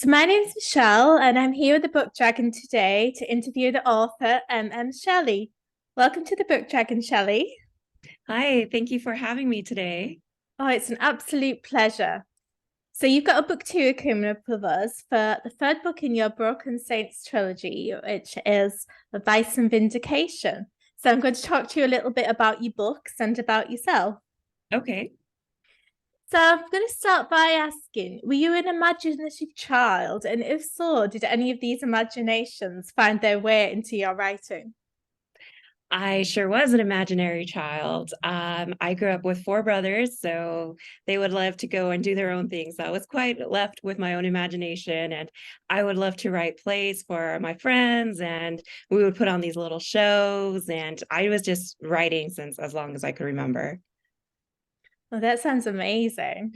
So my name's Michelle, and I'm here with the Book Dragon today to interview the author, Shelley. Welcome to the Book Dragon, Shelley. Hi, thank you for having me today. Oh, it's an absolute pleasure. So you've got a book tour coming up with us for the third book in your Broken Saints trilogy, which is Vice and Vindication. So I'm going to talk to you a little bit about your books and about yourself. Okay. So I'm going to start by asking, were you an imaginative child? And if so, did any of these imaginations find their way into your writing? I sure was an imaginary child. I grew up with four brothers, so they would love to go and do their own things. I was quite left with my own imagination, and I would love to write plays for my friends, and we would put on these little shows, and I was just writing since as long as I could remember. Well, that sounds amazing.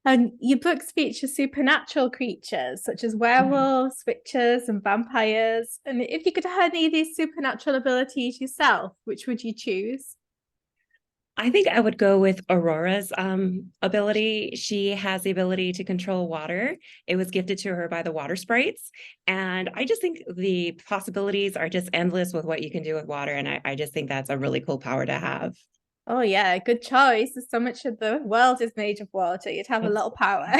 And your books feature supernatural creatures such as werewolves, witches, and vampires. And if you could have any of these supernatural abilities yourself, which would you choose? I think I would go with Aurora's ability. She has the ability to control water. It was gifted to her by the water sprites. And I just think the possibilities are just endless with what you can do with water. And I just think that's a really cool power to have. Oh, yeah, good choice. There's so much of the world is made of water. You'd have a That's little power.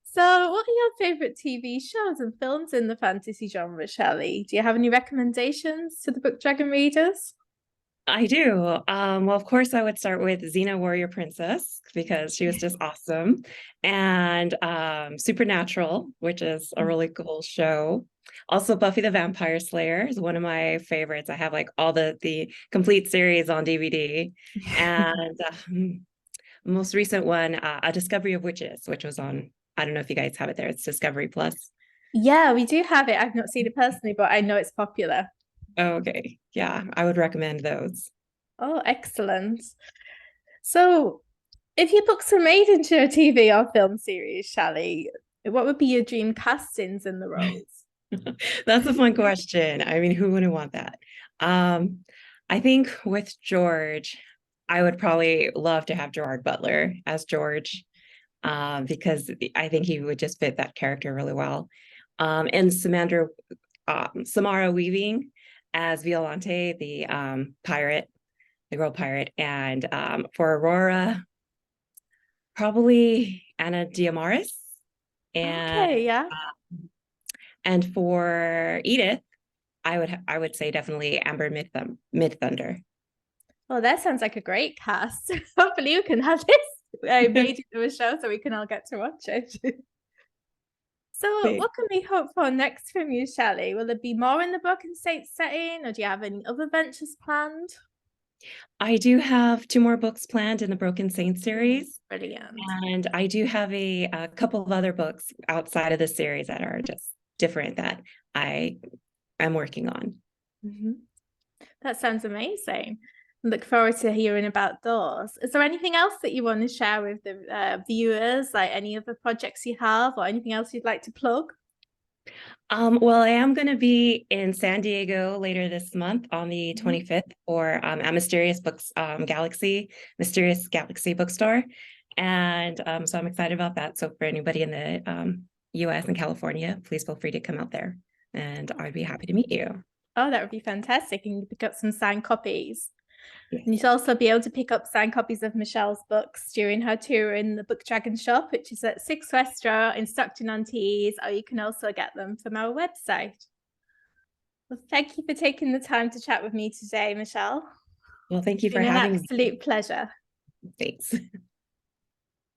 So, what are your favorite TV shows and films in the fantasy genre, Shelley? Do you have any recommendations to the Book Dragon readers? I do. Well, of course, I would start with Xena Warrior Princess because she was just awesome. And Supernatural, which is a really cool show. Also, Buffy the Vampire Slayer is one of my favorites. I have like all the complete series on DVD. And most recent one, A Discovery of Witches, which was on, I don't know if you guys have it there. It's Discovery Plus. Yeah, we do have it. I've not seen it personally, but I know it's popular. Okay. Yeah, I would recommend those. Oh, excellent. So, if your books were made into a TV or film series, Shelley, what would be your dream castings in the roles? That's a fun question. I mean, who wouldn't want that? Um, I think with George, I would probably love to have Gerard Butler as George, because I think he would just fit that character really well. And Samara Weaving as Violante, the pirate, the girl pirate, and for Aurora, probably Anna Diamaris, and Okay, yeah. and for Edith. I would say definitely Amber Mid Thunder. Well, that sounds like a great cast. Hopefully, you can have this made into a show so we can all get to watch it. So, Thanks. what can we hope for next from you, Shelley? Will there be more in the Broken State setting, or do you have any other ventures planned? I do have two more books planned in the Broken Saints series, Brilliant. and I do have a couple of other books outside of the series that are just different that I am working on. Mm-hmm. That sounds amazing. Look forward to hearing about those. Is there anything else that you want to share with the viewers, like any other projects you have or anything else you'd like to plug? Well, I am going to be in San Diego later this month on the Mhm. 25th for a Mysterious Galaxy bookstore. And so I'm excited about that. So for anybody in the US and California, please feel free to come out there and I'd be happy to meet you. Oh, that would be fantastic. And you pick up some signed copies. Yes. And you'd also be able to pick up signed copies of Michelle's books during her tour in the Book Dragon shop, which is at 6 Restaurant in Stockton-on-Tees, or you can also get them from our website. Well, thank you for taking the time to chat with me today, Michelle. Well, thank It's you for been an having me. absolute pleasure. Thanks.